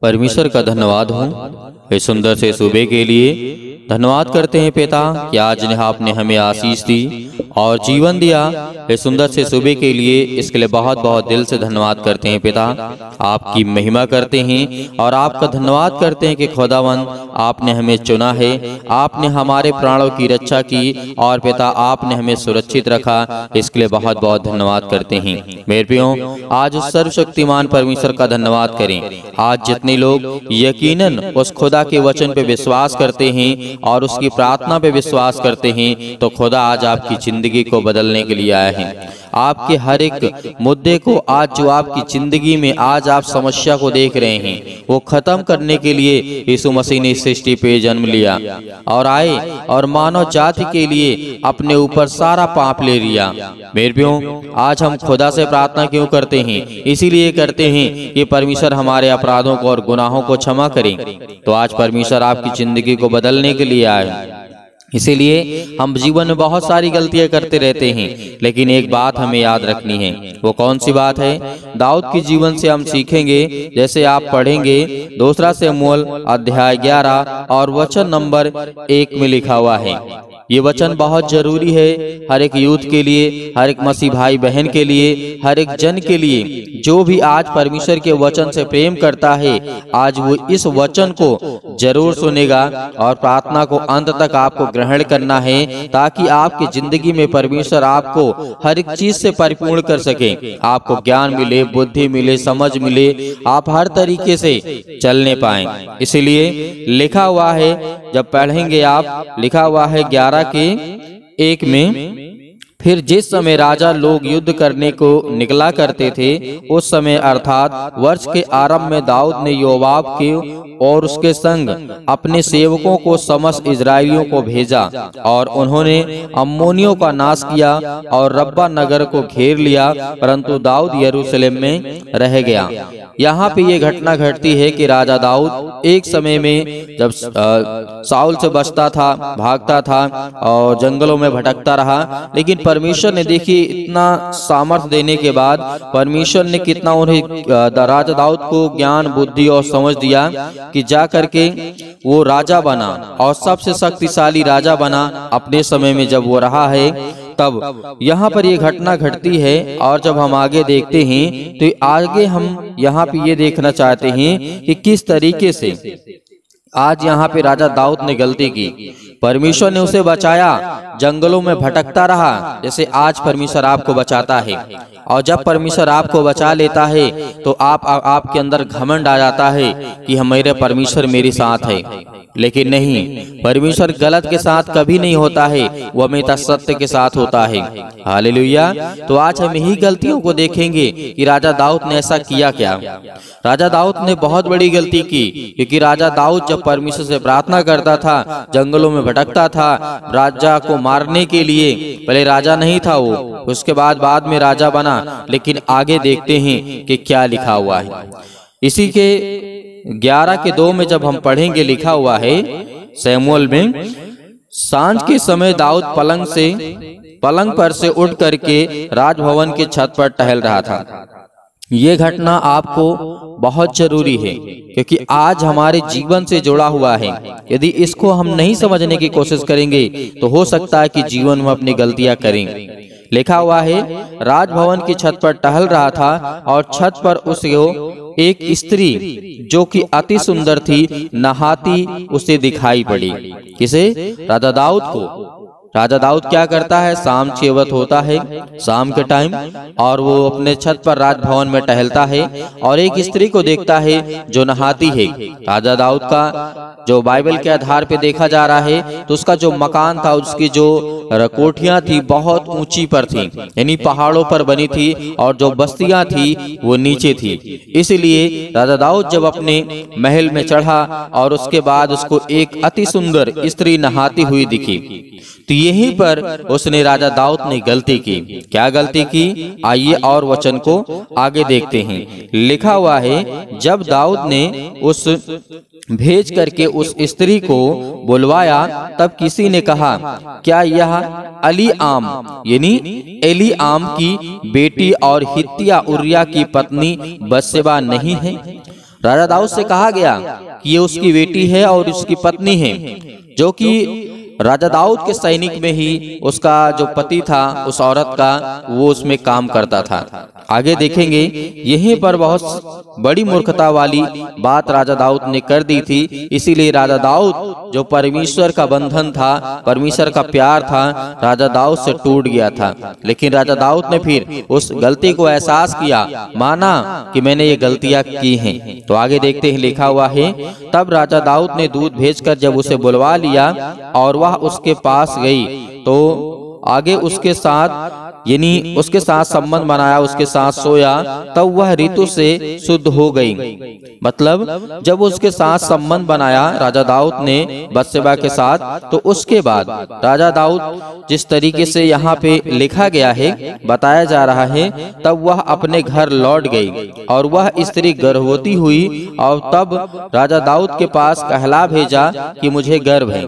परमेश्वर का धन्यवाद हो इस सुंदर से सुबह के लिए। धन्यवाद करते हैं पिता कि आज आपने हमें आशीष दी और जीवन दिया। इस सुंदर से सुबह के लिए इसके लिए बहुत बहुत दिल से धन्यवाद करते हैं पिता। आपकी महिमा करते हैं और आपका धन्यवाद करते हैं कि खुदावन आपने हमें चुना है, आपने हमारे प्राणों की रक्षा की और पिता आपने हमें सुरक्षित रखा। इसके लिए बहुत बहुत धन्यवाद करते हैं। मेरे प्रियो, आज उस सर्वशक्तिमान परमेश्वर का धन्यवाद करें। आज जितने लोग यकीनन उस खुदा के वचन पे विश्वास करते हैं और उसकी प्रार्थना पे विश्वास करते हैं, तो खुदा आज आपकी जिंदगी को बदलने के लिए आया है। आपके हर एक मुद्दे को आज जो आपकी जिंदगी में आज आप समस्या को देख रहे हैं, वो खत्म करने के लिए यीशु मसीह ने सृष्टि पे जन्म लिया और आए और मानव जाति के लिए अपने ऊपर सारा पाप ले लिया। मेरे प्रियो, आज हम खुदा से प्रार्थना क्यों करते हैं? इसीलिए करते हैं कि परमेश्वर हमारे अपराधों को और गुनाहों को क्षमा करें। तो आज परमेश्वर आपकी जिंदगी को बदलने के लिए आए। इसीलिए हम जीवन में बहुत सारी गलतियां करते रहते हैं, लेकिन एक बात हमें याद रखनी है। वो कौन सी बात है? दाऊद के जीवन से हम सीखेंगे। जैसे आप पढ़ेंगे 2 शमूएल अध्याय 11 और वचन नंबर 1 में लिखा हुआ है। ये वचन बहुत जरूरी है हर एक यूथ के लिए, हर एक मसीह भाई बहन के लिए, हर एक जन के लिए जो भी आज परमेश्वर के वचन से प्रेम करता है। आज वो इस वचन को जरूर सुनेगा और प्रार्थना को अंत तक आपको ग्रहण करना है, ताकि आपकी जिंदगी में परमेश्वर आपको हर एक चीज से परिपूर्ण कर सके। आपको ज्ञान मिले, बुद्धि मिले, समझ मिले, आप हर तरीके से चलने पाएं। इसीलिए लिखा हुआ है, जब पढ़ेंगे आप, लिखा हुआ है 11 के 1 में, फिर जिस समय राजा लोग युद्ध करने को निकला करते थे, उस समय अर्थात वर्ष के आरंभ में दाऊद ने योआब के और उसके संग अपने सेवकों को समस्त इजरायलियों को भेजा और उन्होंने अम्मोनियों का नाश किया और रब्बा नगर को घेर लिया, परंतु दाऊद यरूशलेम में रह गया। यहाँ पे ये घटना घटती है कि राजा दाऊद एक समय में जब साउल से बचता था, भागता था और जंगलों में भटकता रहा, लेकिन परमेश्वर ने देखिए इतना सामर्थ्य देने के बाद परमेश्वर ने कितना उन्हें राजा दाऊद को ज्ञान, बुद्धि और समझ दिया कि जा करके वो राजा बना और सबसे शक्तिशाली राजा बना अपने समय में जब वो रहा है। तब यहाँ पर ये घटना घटती है और जब हम आगे देखते हैं तो आगे हम यहाँ पे ये देखना चाहते हैं कि किस तरीके से आज यहाँ पे राजा दाऊद ने गलती की। परमेश्वर ने उसे बचाया, जंगलों में भटकता रहा, जैसे आज परमेश्वर आपको बचाता है। और जब परमेश्वर आपको बचा लेता है तो आपके अंदर घमंड आ जाता है कि मेरे परमेश्वर मेरे साथ है। लेकिन नहीं, परमेश्वर गलत के साथ कभी नहीं होता है, वो हमेशा सत्य के साथ होता है। हालेलुया। तो आज हम यही गलतियों को देखेंगे कि राजा दाऊद ने ऐसा किया क्या। राजा दाऊद ने बहुत बड़ी गलती की, क्योंकि राजा दाऊद जब परमेश्वर से प्रार्थना करता था, जंगलों में भटकता था राजा को मारने के लिए। पहले राजा नहीं था वो, उसके बाद में राजा बना। लेकिन आगे देखते हैं कि क्या लिखा हुआ है। इसी के 11 के 2 में जब हम पढ़ेंगे, लिखा हुआ है शमूएल में, सांझ के समय दाऊद पलंग पर से उठ करके राजभवन की छत पर टहल रहा था। ये घटना आपको बहुत जरूरी है, क्योंकि आज हमारे जीवन से जुड़ा हुआ है। यदि इसको हम नहीं समझने की कोशिश करेंगे तो हो सकता है कि जीवन में अपनी गलतियां करें। लिखा हुआ है, राजभवन की छत पर टहल रहा था और छत पर उसको एक स्त्री जो कि अति सुंदर थी नहाती उसे दिखाई पड़ी। किसे? राजा दाऊद को। राजा दाऊद क्या करता है? शाम 6 वक्त होता है, शाम के टाइम, और वो अपने छत पर राजभवन में टहलता है और एक स्त्री को देखता है जो नहाती है। राजा दाऊद का जो बाइबल के आधार पे देखा जा रहा है तो उसका जो मकान था, उसकी जो कोठियां थी बहुत ऊंची पर थी, यानी पहाड़ों पर बनी थी, और जो बस्तियां थी वो नीचे थी। इसलिए राजा दाऊद जब अपने महल में चढ़ा और उसके बाद उसको एक अति सुंदर स्त्री नहाती हुई दिखी, तो यहीं पर उसने राजा दाऊद ने गलती की। क्या गलती की? आइए और वचन को आगे देखते हैं। लिखा हुआ है, जब दाऊद ने उस भेज करके उस स्त्री को बुलवाया, तब किसी ने कहा, क्या यह अलीआम यानी एलीआम की बेटी और हित्तिया उरिया की पत्नी बत्शेबा नहीं है? राजा दाऊद से कहा गया कि ये उसकी बेटी है और उसकी पत्नी है, जो कि राजा दाऊद के सैनिक में ही उसका जो पति था उस औरत का वो उसमें काम करता था। आगे देखेंगे यहीं पर बहुत बड़ी मूर्खता वाली बात राजा दाऊद ने कर दी थी। इसीलिए राजा दाऊद जो परमेश्वर का बंधन था, परमेश्वर का प्यार था, राजा दाऊद से टूट गया था। लेकिन राजा दाऊद ने फिर उस गलती को एहसास किया, माना कि मैंने ये गलतियां की हैं। तो आगे देखते हैं, लिखा हुआ है, तब राजा दाऊद ने दूत भेजकर जब उसे बुलवा लिया और वह उसके पास गई तो आगे उसके साथ यानी उसके साथ संबंध बनाया, उसके साथ सोया, तब वह ऋतु से शुद्ध हो गई। मतलब जब उसके साथ संबंध बनाया राजा दाऊद ने बत्शेबा के साथ, तो उसके बाद राजा दाऊद जिस तरीके से यहाँ पे लिखा गया है, बताया जा रहा है, तब वह अपने घर लौट गई और वह स्त्री गर्भवती हुई और तब राजा दाऊद के पास कहला भेजा कि मुझे गर्भ है।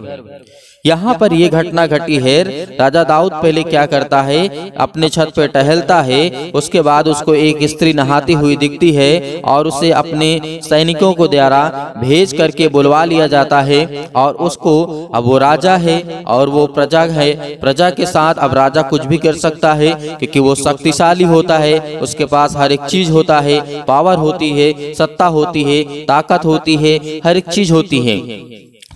यहाँ पर ये घटना घटी है। राजा दाऊद पहले क्या करता है, अपने छत पे टहलता है, उसके बाद उसको एक स्त्री नहाती हुई दिखती है और उसे अपने सैनिकों को द्वारा भेज करके बुलवा लिया जाता है और उसको, अब वो राजा है और वो प्रजा है, प्रजा के साथ अब राजा कुछ भी कर सकता है क्योंकि वो शक्तिशाली होता है, उसके पास हर एक चीज होता है, पावर होती है, सत्ता होती है, ताकत होती है, हर एक चीज होती है।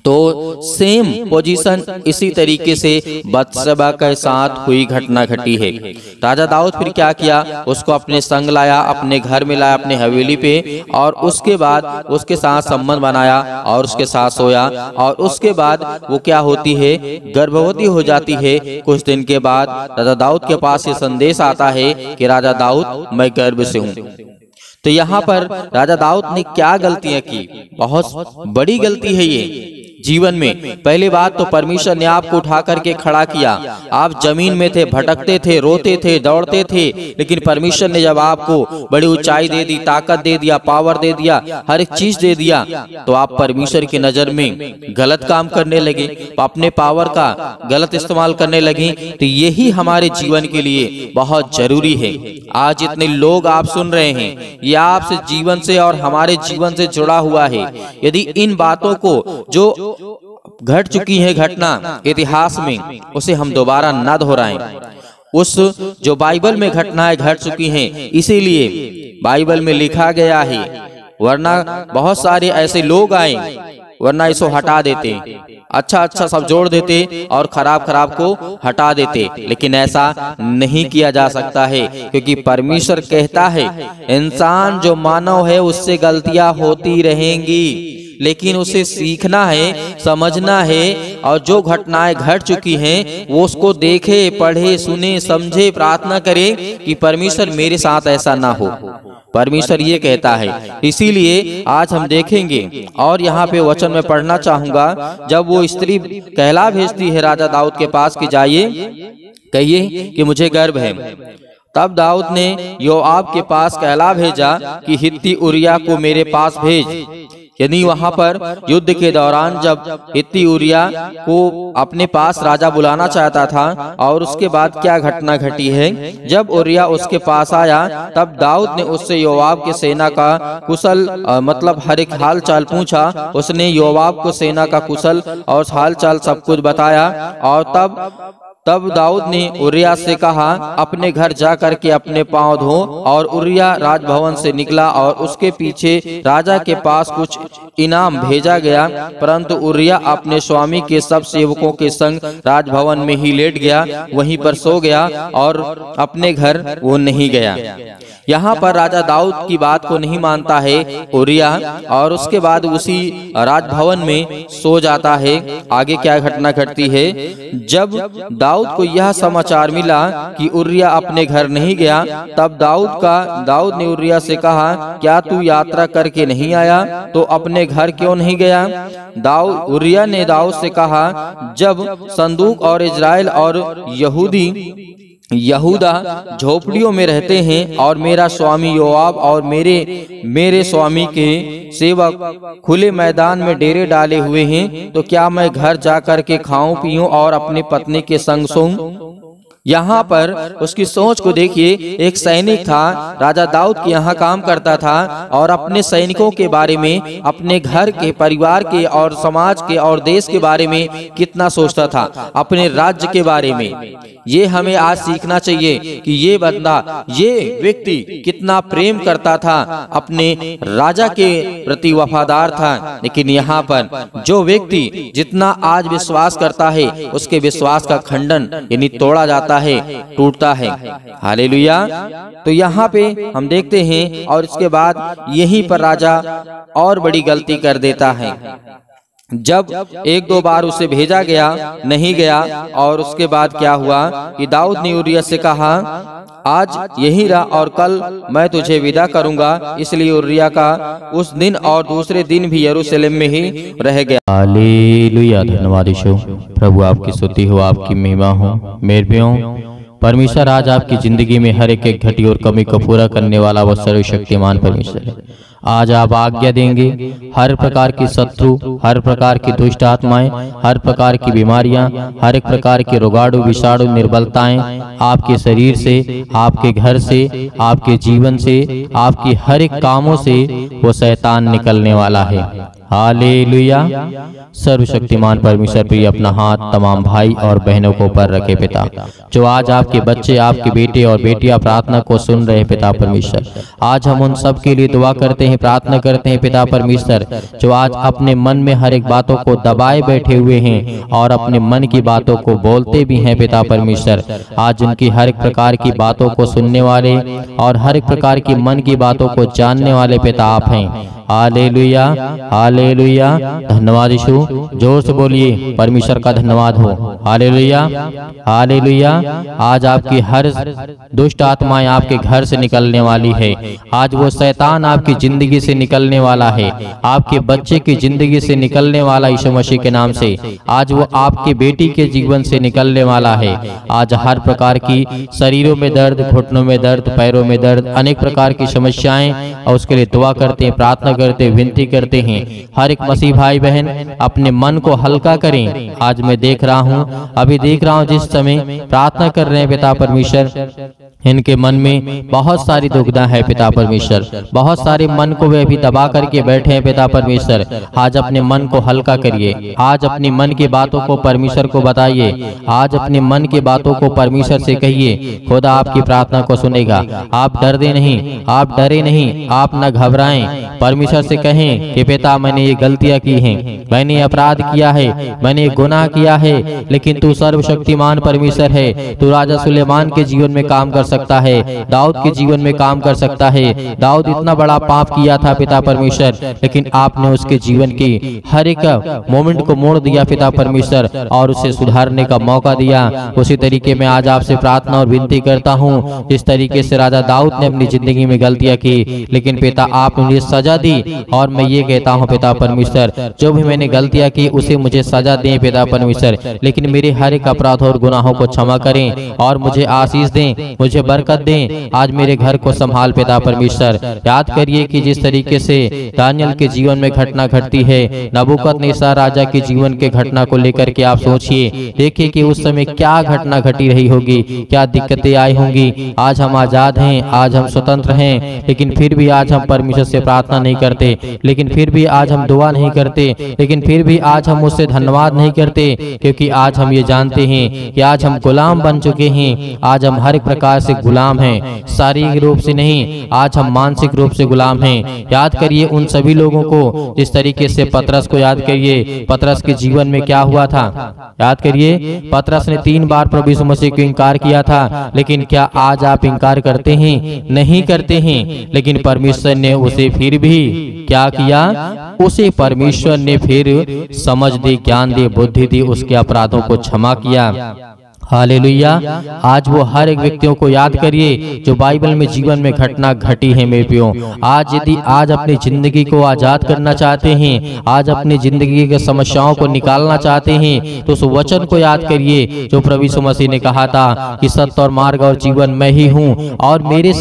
तो सेम पोजीशन इसी तरीके से बत्शेबा के साथ हुई घटना घटी है। राजा दाऊद फिर क्या किया, उसको अपने संग लाया, अपने घर में लाया, अपने हवेली पे, और उसके बाद उसके साथ संबंध बनाया और उसके साथ सोया और उसके बाद वो क्या होती है, गर्भवती हो जाती है। कुछ दिन के बाद राजा दाऊद के पास ये संदेश आता है कि राजा दाऊद, मैं गर्भ से हूँ। तो यहाँ पर राजा दाऊद ने क्या गलतियां की, बहुत बड़ी गलती है ये जीवन में। पहली बात तो परमेश्वर ने आपको उठा करके खड़ा किया, आप जमीन में थे, भटकते थे, रोते थे, दौड़ते थे, लेकिन परमेश्वर ने जब आपको बड़ी ऊंचाई दे दी, ताकत दे दिया, पावर दे दिया, हर एक चीज दे दिया, तो आप परमेश्वर की नजर में गलत काम करने लगे, अपने पावर का गलत इस्तेमाल करने लगे। तो यही हमारे जीवन के लिए बहुत जरूरी है। आज जितने लोग आप सुन रहे हैं, ये आपसे जीवन से और हमारे जीवन से जुड़ा हुआ है। यदि इन बातों को जो घट चुकी है घटना इतिहास में, उसे हम दोबारा न दोहराएं। उस जो बाइबल में घटनाएं घट चुकी हैं, इसीलिए बाइबल में लिखा गया है, वरना बहुत सारे ऐसे लोग आए, वरना इसको हटा देते, अच्छा अच्छा सब जोड़ देते और खराब खराब को हटा देते। लेकिन ऐसा नहीं किया जा सकता है, क्योंकि परमेश्वर कहता है इंसान जो मानव है उससे गलतियां होती रहेंगी, लेकिन उसे सीखना है, समझना है, और जो घटनाएं घट चुकी हैं वो उसको देखे, पढ़े, सुने, समझे, प्रार्थना करे कि परमेश्वर मेरे साथ ऐसा ना हो। परमेश्वर ये कहता है। इसीलिए आज हम देखेंगे और यहाँ पे वचन में पढ़ना चाहूंगा, जब वो स्त्री कहला भेजती है राजा दाऊद के पास कि जाइए कहिए कि मुझे गर्भ है, तब दाऊद ने योआब के पास कहला भेजा कि हित्ती उरिया को मेरे पास भेज। यानी वहां पर युद्ध के दौरान जब हित्ती उरिया को अपने पास राजा बुलाना चाहता था, और उसके बाद क्या घटना घटी है, जब उरिया उसके पास आया तब दाऊद ने उससे योआब के सेना का कुशल मतलब हर एक हाल चाल पूछा। उसने योआब को सेना का कुशल और हाल चाल सब कुछ बताया, और तब दाऊद ने उरिया से कहा अपने घर जा करके अपने पांव धो। और उरिया राजभवन से निकला और उसके पीछे राजा के पास कुछ इनाम भेजा गया, परंतु उरिया अपने स्वामी के सब सेवकों के संग राजभवन में ही लेट गया, वहीं पर सो गया और अपने घर वो नहीं गया। यहाँ पर राजा दाऊद की बात को नहीं मानता है उरिया, और उसके बाद उसी राजभवन में सो जाता है। आगे क्या घटना घटती है, जब दाऊद को यह समाचार मिला कि उरिया अपने घर नहीं गया, तब दाऊद ने उरिया से कहा क्या तू यात्रा करके नहीं आया, तो अपने घर क्यों नहीं गया। उरिया ने दाऊद से कहा जब संदूक और इजराइल और यहूदा झोपड़ियों में रहते हैं और मेरा स्वामी योआब और मेरे स्वामी के सेवक खुले मैदान में डेरे डाले हुए हैं, तो क्या मैं घर जाकर के खाऊं पीऊं और अपनी पत्नी के संग सोऊं। यहाँ पर उसकी सोच को देखिए। एक सैनिक था, राजा दाऊद के यहाँ काम करता था और अपने सैनिकों के बारे में, अपने घर के, परिवार के और समाज के और देश के बारे में कितना सोचता था, अपने राज्य के बारे में। ये हमें आज सीखना चाहिए कि ये बंदा, ये व्यक्ति कितना प्रेम करता था, अपने राजा के प्रति वफादार था। लेकिन यहाँ पर जो व्यक्ति जितना आज विश्वास करता है, उसके विश्वास का खंडन यानी तोड़ा जाता है, टूटता है। हालेलुया। तो यहाँ पे हम देखते हैं और इसके बाद यहीं पर राजा और बड़ी गलती कर देता है। जब एक दो बार उसे भेजा गया, नहीं गया, और उसके बाद क्या हुआ कि दाऊद ने उरिय्याह से कहा, आज यही रहा और कल मैं तुझे विदा करूंगा। इसलिए उरिय्याह का उस दिन और दूसरे दिन भी यरूशलेम में ही रह गया। हालेलुया। धन्यवाद यीशु। प्रभु आपकी स्तुति हो, आपकी महिमा हो। मेरे प्रियो, परमेश्वर आज आपकी जिंदगी में हर एक घटी और कमी को पूरा करने वाला वह सर्वशक्तिमान परमेश्वर है। आज आप आज्ञा देंगे, हर प्रकार की शत्रु, हर प्रकार की दुष्ट आत्माएं, हर प्रकार की बीमारियां, हर एक प्रकार के रोगाणु, विषाणु, निर्बलताएं आपके शरीर से, आपके घर से, आपके जीवन से, आपकी हर एक कामों से वो शैतान निकलने वाला है। हालेलुया। सर्वशक्तिमान परमेश्वर प्रिय अपना हाथ तमाम भाई और बहनों को ऊपर रखे पिता, जो आज आपके बच्चे, आपके बेटे और बेटियां प्रार्थना को सुन रहे पिता परमेश्वर। आज हम उन सब के लिए दुआ करते हैं, प्रार्थना करते हैं पिता परमेश्वर, जो आज अपने मन में हर एक बातों को दबाए बैठे हुए हैं और अपने मन की बातों को बोलते भी हैं पिता परमेश्वर। आज उनकी हर एक प्रकार की बातों को सुनने वाले और हर एक प्रकार की मन की बातों को जानने वाले पिता आप हैं। Hallelujah, hallelujah. धन्यवाद यीशु। जोर से बोलिए, परमेश्वर का धन्यवाद हो। Hallelujah, hallelujah. आज आपकी हर दुष्ट आत्माएं आपके घर से निकलने वाली है। आज वो शैतान आपकी जिंदगी से निकलने वाला है, आपके बच्चे की जिंदगी से निकलने वाला यीशु मसीह के नाम से। आज वो आपके बेटी के जीवन से निकलने वाला है। आज हर प्रकार की शरीरों में दर्द, घुटनों में दर्द, पैरों में दर्द, अनेक प्रकार की समस्याएं, और उसके लिए दुआ करते हैं, प्रार्थना करते, विनती करते हैं। हर एक मसीह भाई बहन अपने मन को हल्का करें। आज मैं देख रहा हूँ, अभी देख रहा हूँ, जिस समय प्रार्थना कर रहे हैं पिता परमेश्वर, इनके मन में बहुत सारी दुविधा है पिता परमेश्वर, बहुत सारे मन को वे अभी दबा करके बैठे हैं पिता परमेश्वर। आज अपने मन को हल्का करिए, आज अपनी मन की बातों को परमेश्वर को बताइए, आज अपने मन की बातों को परमेश्वर से कहिए, खुदा आपकी प्रार्थना को सुनेगा। आप डरते नहीं, आप डरे नहीं, आप न घबराएं। परमेश्वर से कहें कि पिता मैंने ये गलतियां की हैं, मैंने अपराध किया है, मैंने गुनाह किया है, लेकिन तू सर्वशक्तिमान परमेश्वर है। तू राजा सुलेमान के जीवन में काम कर सकता है, दाऊद के जीवन में काम कर सकता है। दाऊद इतना बड़ा पाप किया था पिता परमेश्वर, लेकिन आपने उसके जीवन की हर एक मोमेंट को मोड़ दिया पिता परमेश्वर, और उसे सुधारने का मौका दिया। उसी तरीके में आज आपसे प्रार्थना और विनती करता हूँ, जिस तरीके से राजा दाऊद ने अपनी जिंदगी में गलतियां की, लेकिन पिता आपने मुझे सजा दी। और मैं ये कहता हूँ पिता परमेश्वर, जो भी मैंने गलतियां की उसे मुझे सजा दें पिता परमेश्वर, लेकिन मेरे हर एक अपराध और गुनाहों को क्षमा करें और मुझे आशीष दें, मुझे बरकत दें। आज मेरे घर को संभाल पिता परमेश्वर। याद करिए कि जिस तरीके से दानियल के जीवन में घटना घटती है, नबूकदनेस्सर राजा के जीवन के घटना को लेकर के आप सोचिए, देखिए कि उस समय क्या घटना घटी रही होगी, क्या दिक्कतें आई होंगी। आज हम आजाद हैं, आज हम स्वतंत्र हैं, लेकिन फिर भी आज हम परमेश्वर से प्रार्थना नहीं करते, लेकिन फिर भी आज हम दुआ नहीं करते, लेकिन फिर भी आज हम उससे धन्यवाद नहीं करते, क्योंकि आज हम ये जानते हैं कि आज हम गुलाम बन चुके हैं। आज हम हर एक प्रकार से गुलाम हैं, शारीरिक रूप से नहीं, आज हम मानसिक रूप से गुलाम हैं। याद करिए उन सभी लोगों को, जिस तरीके से पतरस को याद करिए, पतरस के जीवन में क्या हुआ था। याद करिए, पतरस ने 3 बार प्रभु यीशु मसीह को इनकार किया था, लेकिन क्या आज आप इनकार करते हैं? नहीं करते हैं। लेकिन परमेश्वर ने उसे फिर भी क्या किया? उसे परमेश्वर ने फिर समझ दी, ज्ञान दी, बुद्धि दी, उसके अपराधों को क्षमा किया। हालेलुया। आज वो हर एक व्यक्तियों को याद करिए जो बाइबल में जीवन में घटना घटी है मेरे प्रियो। आज यदि आज अपनी जिंदगी को आजाद करना चाहते हैं, आज अपनी जिंदगी के समस्याओं को निकालना चाहते हैं, तो उस वचन को याद करिए जो प्रभु यीशु मसीह ने कहा था कि सत्य और मार्ग और जीवन मैं ही हूँ, और मेरे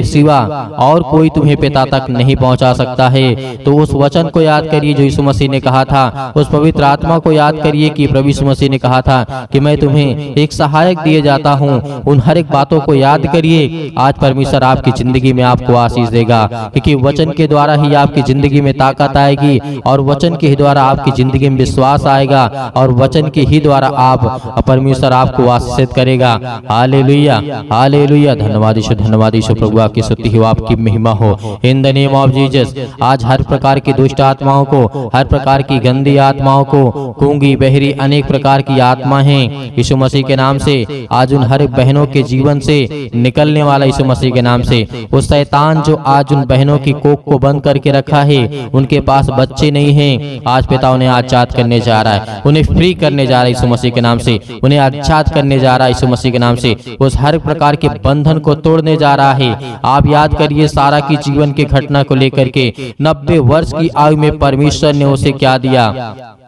सिवा और कोई तुम्हें पिता तक नहीं पहुँचा सकता है। तो उस वचन को याद करिए जो यीशु मसीह ने कहा था, उस पवित्र आत्मा को याद करिए कि प्रभु यीशु मसीह ने कहा था कि मैं तुम्हें एक सहायक दिए जाता हूँ। उन हर एक बातों को याद करिए। आज परमेश्वर आपकी जिंदगी में आपको आशीष देगा, क्योंकि वचन के द्वारा ही आपकी जिंदगी में ताकत आएगी और वचन के ही द्वारा आपकी जिंदगी में विश्वास आएगा और वचन के ही द्वारा आप परमेश्वर आपको आशीषित करेगा। Hallelujah, hallelujah. धन्यवाद यीशु, धन्यवाद यीशु। प्रभु आपकी स्तुति हो, आपकी महिमा हो। In the name of Jesus आज हर प्रकार की दुष्ट आत्माओं को, हर प्रकार की गंदी आत्माओं को, गूंगी बहरी अनेक प्रकार की आत्मा हैं, यीशु मसीह के नाम से आज उन हर बहनों के जीवन से निकलने वाला यीशु मसीह के नाम से। वो शैतान जो आज उन बहनों की कोख को बंद करके रखा है, उनके पास बच्चे नहीं हैं, आज पिता उन्हें आजाद करने जा रहा है, उन्हें फ्री करने जा रहा है यीशु मसीह के नाम से, उन्हें आजाद करने जा रहा है यीशु मसीह के नाम से। उस हर प्रकार के बंधन को तोड़ने जा रहा है। आप याद करिए सारा की जीवन की घटना को लेकर के 90 वर्ष की आयु में परमेश्वर ने उसे क्या दिया?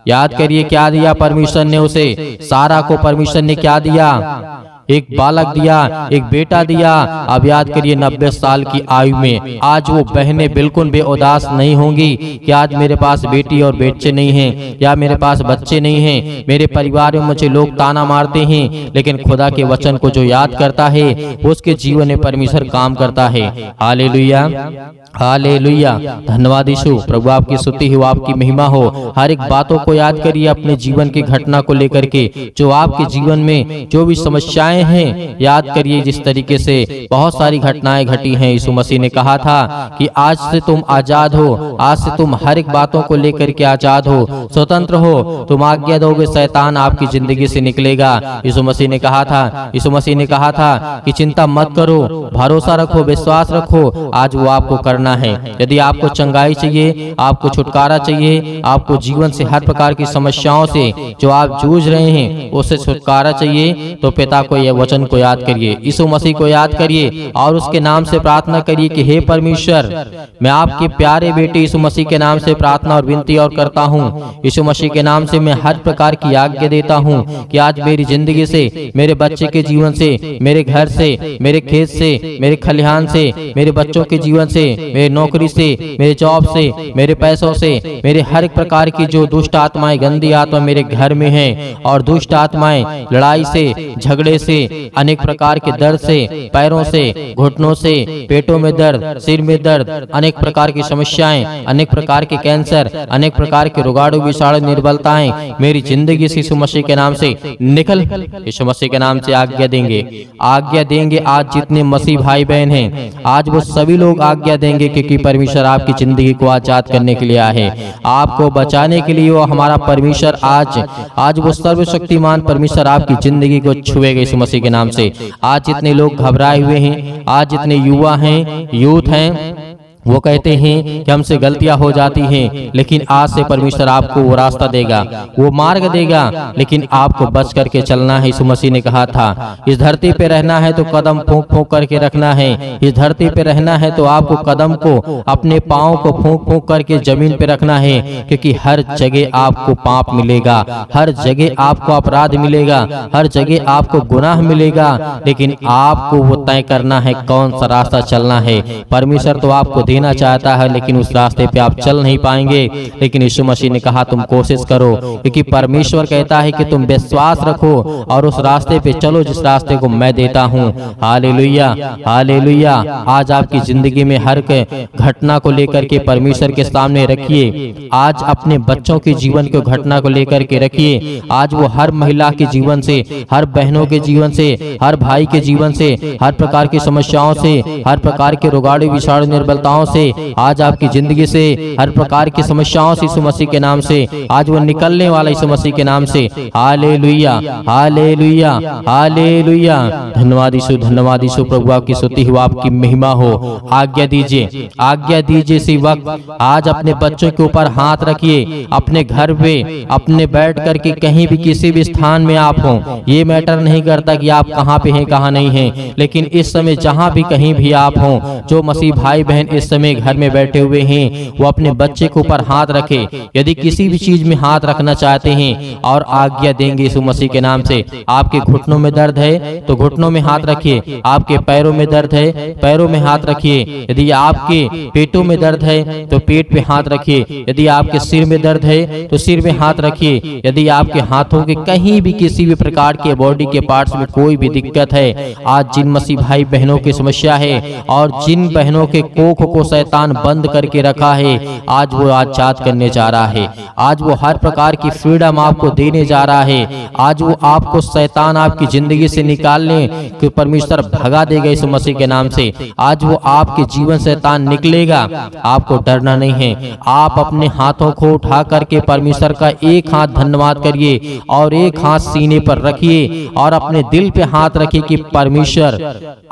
याद करिए क्या दिया परमेश्वर ने उसे? सारा को परमेश्वर ने क्या दिया? एक बालक दिया, एक बेटा दिया। अब याद करिए 90 साल की आयु में आज वो बहनें बिल्कुल बेउदास नहीं होंगी कि आज मेरे पास बेटी और बच्चे नहीं हैं, या मेरे पास बच्चे नहीं हैं, मेरे परिवार में मुझे लोग ताना मारते हैं, लेकिन खुदा के वचन को जो याद करता है उसके जीवन में परमेश्वर काम करता है। Hallelujah, hallelujah. धन्यवाद यीशु। प्रभु आपकी स्तुति हो, आपकी महिमा हो। हर एक बातों को याद करिए अपने जीवन की घटना को लेकर के, जो आपके जीवन में जो भी समस्याएं हैं याद करिए। जिस तरीके से बहुत सारी घटनाएं घटी हैं, यीशु मसीह ने कहा था कि आज से तुम आजाद हो, आज से तुम हर एक बातों को लेकर के आजाद हो, स्वतंत्र हो। तुम आज्ञा दोगे, शैतान आपकी जिंदगी से निकलेगा। यीशु मसीह ने कहा था, यीशु मसीह ने कहा था कि चिंता मत करो, भरोसा रखो, विश्वास रखो। आज वो आपको करना है। यदि आपको चंगाई चाहिए, आपको छुटकारा चाहिए, आपको जीवन से हर प्रकार की समस्याओं से जो आप जूझ रहे हैं उससे छुटकारा चाहिए, तो पिता को यह वचन को याद करिए, यीशु मसीह को याद करिए और उसके नाम से प्रार्थना करिए कि हे परमेश्वर, मैं आपके प्यारे बेटे यीशु मसीह के नाम से प्रार्थना और विनती और करता हूँ। यीशु मसीह के नाम से मैं हर प्रकार की आज्ञा देता हूँ कि आज मेरी जिंदगी से, मेरे बच्चे के जीवन से, मेरे घर से, मेरे खेत से, मेरे खलिहान से, मेरे बच्चों के जीवन से, मेरे नौकरी से, मेरे जॉब से, मेरे पैसों से, मेरे हर एक प्रकार की जो दुष्ट आत्माएं, गंदी आत्मा मेरे घर में है, और दुष्ट आत्माएं लड़ाई से, झगड़े से, अनेक प्रकार के दर्द से, पैरों से, घुटनों से, पेटों में दर्द, सिर में दर्द, अनेक प्रकार की समस्याएं, अनेक प्रकार के कैंसर, अनेक प्रकार के रोगाणु विषाणु निर्बलताएं मेरी जिंदगी से यीशु मसीह के नाम से निकल। यीशु मसीह के नाम से आज्ञा देंगे, आज्ञा देंगे। आज जितने मसीह भाई बहन हैं आज वो सभी लोग आज्ञा देंगे, क्योंकि परमेश्वर आपकी जिंदगी को आजाद करने के लिए आया है, आपको बचाने के लिए। वो हमारा परमेश्वर आज वो सर्वशक्तिमान परमेश्वर आपकी जिंदगी को छुएगा यीशु मसीह के नाम से। आज जितने लोग घबराए हुए हैं, आज जितने युवा हैं, यूथ हैं, वो कहते हैं कि हमसे गलतियां हो जाती हैं, लेकिन आज से परमेश्वर आपको वो रास्ता देगा, वो मार्ग देगा, लेकिन आपको बच करके चलना है। यीशु मसीह ने कहा था इस धरती पे रहना है तो कदम फूंक फूंक करके रखना है। इस धरती पे रहना है तो आपको कदम को, अपने पाँव को फूंक फूंक करके जमीन पे रखना है, क्योंकि हर जगह आपको पाप मिलेगा, हर जगह आपको अपराध मिलेगा, हर जगह आपको गुनाह मिलेगा, लेकिन आपको वो तय करना है कौन सा रास्ता चलना है। परमेश्वर तो आपको देना चाहता है, लेकिन उस रास्ते पे आप चल नहीं पाएंगे, लेकिन यीशु मसीह ने कहा तुम कोशिश करो, क्योंकि परमेश्वर कहता है कि तुम विश्वास रखो और उस रास्ते पे चलो जिस रास्ते को मैं देता हूँ। Hallelujah, hallelujah. आज आपकी जिंदगी में हर घटना को लेकर के परमेश्वर के सामने रखिए। आज अपने बच्चों के जीवन को घटना को लेकर के रखिए। आज वो हर महिला के जीवन से, हर बहनों के जीवन से, हर भाई के जीवन से, हर प्रकार की समस्याओं से, हर प्रकार के रोगाणु विषाणु निर्बलताओं से, आज आपकी जिंदगी से हर प्रकार की समस्याओं से यीशु मसीह के नाम से आज वो निकलने वाला यीशु मसीह के नाम से। Hallelujah, hallelujah, hallelujah. धन्यवाद यीशु, धन्यवाद यीशु। प्रभु आपकी स्तुति हो, आपकी महिमा हो। आज्ञा दीजिए, आज्ञा दीजिए। इसी वक्त आज अपने बच्चों के ऊपर हाथ रखिए, अपने घर पे, अपने बैठ करके कहीं भी किसी भी स्थान में आप हो, ये मैटर नहीं करता कि आप कहाँ पे हैं कहाँ नहीं हैं, लेकिन इस समय जहाँ भी कहीं भी आप हो, जो मसीह भाई बहन इस इस समय घर में बैठे हुए हैं वो अपने बच्चे के ऊपर हाथ रखे। यदि किसी भी चीज में हाथ रखना चाहते हैं और आज्ञा देंगे यीशु मसीह के नाम से। आपके घुटनों में दर्द है तो घुटनों में हाथ रखिए, आपके पैरों में दर्द है पैरों में हाथ रखिए, यदि आपके पेटों में दर्द है तो पेट पे हाथ रखिए, यदि आपके सिर में दर्द है तो सिर में हाथ रखिए, यदि आपके हाथों के कहीं भी किसी भी प्रकार के बॉडी के पार्ट्स में कोई भी दिक्कत है, आज जिन मसीह भाई बहनों की समस्या है और जिन बहनों के कोख को शैतान बंद करके रखा है, आज वो आजाद करने जा रहा है। आज वो हर प्रकार की फ्रीडम आपको देने जा रहा है। आज वो आपको शैतान आपकी जिंदगी से निकालने के परमेश्वर भगा देगा यीशु मसीह के नाम से। आज वो आपके जीवन शैतान निकलेगा, आपको डरना नहीं है। आप अपने हाथों को उठा करके परमेश्वर का एक हाथ धन्यवाद करिए और एक हाथ सीने पर रखिए और अपने दिल पे हाथ रखिए कि परमेश्वर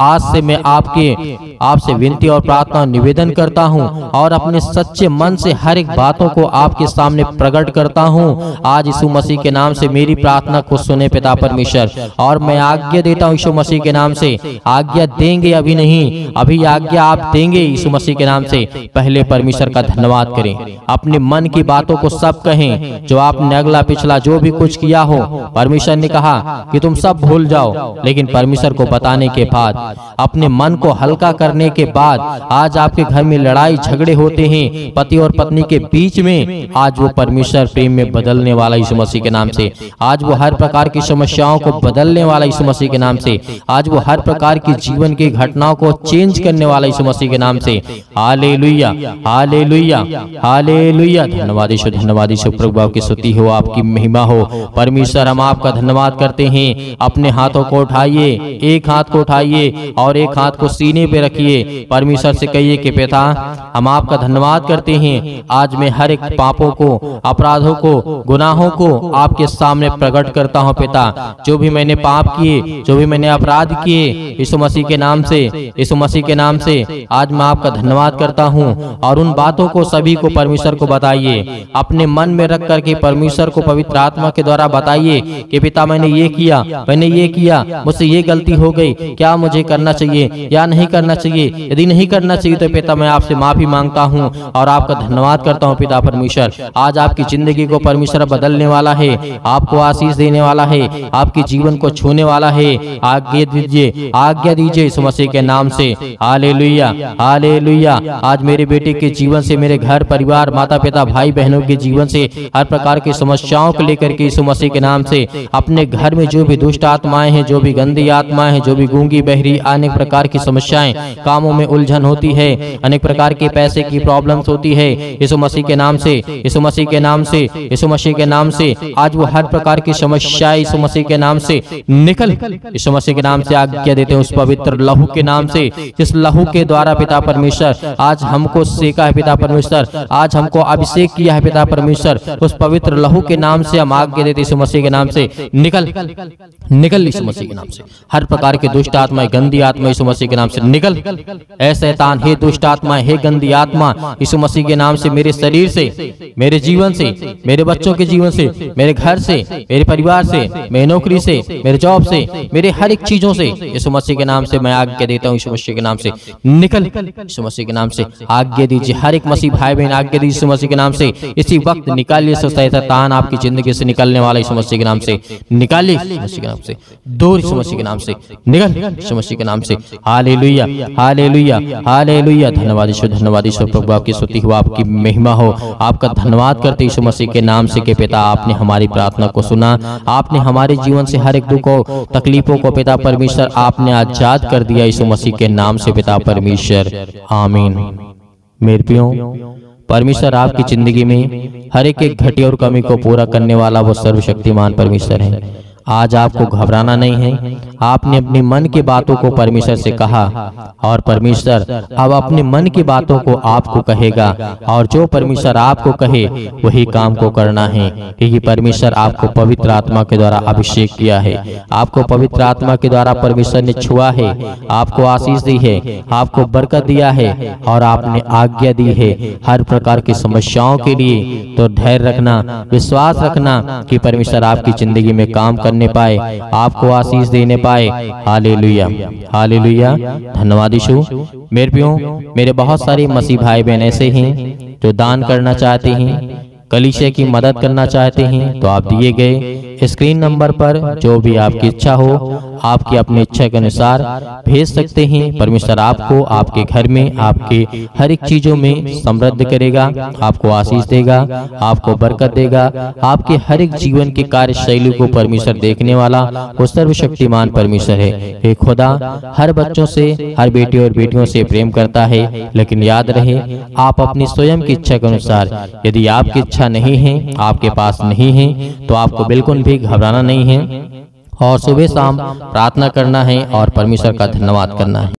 आज से मैं आपसे विनती और प्रार्थना निवेदन करता हूं और अपने सच्चे मन से हर एक बातों को आपके सामने प्रकट करता हूं। आज यीशु मसीह के नाम से मेरी प्रार्थना को सुने पिता परमेश्वर, और मैं आज्ञा देता हूं यीशु मसीह के नाम से। आज्ञा देंगे अभी नहीं, अभी आज्ञा आप देंगे यीशु मसीह के नाम से। पहले परमेश्वर का धन्यवाद करें, अपने मन की बातों को सब कहें, जो आपने अगला पिछला जो भी कुछ किया हो परमेश्वर ने कहा कि तुम सब भूल जाओ, लेकिन परमेश्वर को बताने के बाद, अपने मन को हल्का करने के बाद, आज आपके घर में लड़ाई झगड़े होते हैं पति और पत्नी के बीच में, आज वो परमेश्वर प्रेम में बदलने वाला यीशु मसीह के नाम से। आज वो हर प्रकार की समस्याओं को बदलने वाला यीशु मसीह के नाम से। आज वो हर प्रकार की जीवन की घटनाओं को चेंज करने वाला यीशु मसीह के नाम से। Hallelujah, hallelujah, hallelujah. धन्यवाद यीशु, धन्यवाद यीशु। प्रभु आपकी स्तुति हो, आपकी महिमा हो। परमेश्वर हम आपका धन्यवाद करते हैं। अपने हाथों को उठाइए, एक हाथ को उठाइए और एक हाथ को सीने पे रखिए। परमेश्वर से कहिए कि पिता हम आपका धन्यवाद करते हैं। आज मैं हर एक पापों को, अपराधों को, गुनाहों को आपके सामने प्रकट करता हूं पिता। जो भी मैंने पाप किए, जो भी मैंने अपराध किए, यीशु मसीह के नाम से, यीशु मसीह के नाम से आज मैं आपका धन्यवाद करता हूं। और उन बातों को सभी को परमेश्वर को बताइए, अपने मन में रख करके परमेश्वर को पवित्र आत्मा के द्वारा बताइए कि पिता मैंने ये किया, मैंने ये किया, मुझसे ये गलती हो गई, क्या मुझे करना चाहिए या नहीं करना चाहिए। यदि नहीं करना चाहिए तो पिता मैं आपसे माफी मांगता हूँ और आपका धन्यवाद करता हूँ पिता परमेश्वर। आज आपकी जिंदगी को परमेश्वर बदलने वाला है, आपको आशीष देने वाला है, आपके जीवन को छूने वाला है। आज्ञा दीजिए, आज्ञा दीजिए यीशु मसीह के नाम से। Hallelujah, hallelujah. आज मेरे बेटे के जीवन से, मेरे घर परिवार, माता पिता, भाई बहनों के जीवन से हर प्रकार की समस्याओं को लेकर के यीशु मसीह के नाम से, अपने घर में जो भी दुष्ट आत्माएं हैं, जो भी गंदी आत्माएं हैं, जो भी गूंगी बहरी, अनेक प्रकार की समस्याएं, कामों में उलझन होती है, अनेक प्रकार के पैसे की प्रॉब्लम्स होती है, यीशु मसीह के नाम से, यीशु मसीह के नाम से, यीशु मसीह के नाम से आज वो हर प्रकार की समस्याएं यीशु मसीह के नाम से निकल, यीशु मसीह के नाम से आज्ञा देते हैं उस पवित्र लहू के नाम से, जिस लहू के द्वारा पिता परमेश्वर आज हमको सेका है पिता परमेश्वर, आज हमको अभिषेक किया है पिता परमेश्वर। उस पवित्र लहू के नाम से हम आज्ञा देते यीशु मसीह के नाम से, निकल, निकल यीशु मसीह के नाम से। हर प्रकार के दुष्ट आत्माएं, गंदी आत्मा यीशु मसीह के नाम से निकल। ऐ शैतान, हे दुष्ट आत्मा, हे गंदी आत्मा, यीशु मसीह के नाम से मेरे शरीर से, मेरे जीवन से, मेरे बच्चों के जीवन से, मेरे घर से, मेरे परिवार से, मेरी नौकरी से, मेरे जॉब से, मेरे हर एक चीजों से यीशु मसीह के नाम से मैं आज्ञा देता हूँ यीशु मसीह के नाम से निकल। यीशु मसीह के नाम से आज्ञा दीजिए, हर एक मसीह भाई बहन आज्ञा दीजिए यीशु मसीह के नाम से। इसी वक्त निकालिए शैतान आपकी जिंदगी से निकलने वाला यीशु मसीह के नाम से निकालिए, यीशु मसीह के नाम से दूर, यीशु मसीह के नाम से निकल, यीशु मसीह के नाम से। Hallelujah, hallelujah, hallelujah. धन्यवाद यीशु, धन्यवाद यीशु। प्रभु आपकी स्तुति हो, आपकी महिमा हो। आपका धन्यवाद करते यीशु मसीह के नाम से कि पिता आपने हमारी प्रार्थना को सुना, आपने हमारे जीवन से हर एक दुखों तकलीफों को पिता परमेश्वर आपने आजाद कर दिया यीशु मसीह के नाम से पिता परमेश्वर। आमीन। मेरे प्रियो, परमेश्वर आपकी जिंदगी में हर एक घटी और कमी को पूरा करने वाला वो सर्वशक्तिमान परमेश्वर है। आज आपको घबराना नहीं है। आपने अपने मन की बातों को परमेश्वर से कहा और परमेश्वर अब अपने मन की बातों को आपको कहेगा, और जो परमेश्वर आपको कहे वही काम को करना है, क्योंकि परमेश्वर आपको पवित्र आत्मा के द्वारा अभिषेक किया है, आपको पवित्र आत्मा के द्वारा परमेश्वर ने छुआ है, आपको आशीष दी है, आपको बरकत दिया है और आपने आज्ञा दी है हर प्रकार की समस्याओं के लिए। तो धैर्य रखना, विश्वास रखना कि परमेश्वर आपकी जिंदगी में काम करने करने पाए, आपको आशीष देने पाए। Hallelujah, hallelujah. धन्यवाद यीशु। मेरे प्रियो, मेरे बहुत सारे मसीह भाई बहन ऐसे हैं जो दान करना चाहते हैं, कलीसिया की मदद करना चाहते हैं, तो आप दिए गए स्क्रीन नंबर पर जो भी आपकी इच्छा हो, आपकी अपनी इच्छा के अनुसार भेज सकते हैं। परमेश्वर आपको आपके घर में, आपके हर एक चीजों में समृद्ध करेगा, आपको आशीष देगा, आपको बरकत देगा। आपके हर एक जीवन की कार्यशैली को परमेश्वर देखने वाला वो सर्वशक्तिमान परमेश्वर है। हे खुदा हर बच्चों से, हर बेटे और बेटियों से प्रेम करता है, लेकिन याद रहे आप अपनी स्वयं की इच्छा के अनुसार, यदि आपकी इच्छा नहीं है, आपके पास नहीं है, तो आपको बिल्कुल भी घबराना नहीं है और सुबह शाम प्रार्थना करना है और परमेश्वर का धन्यवाद करना है।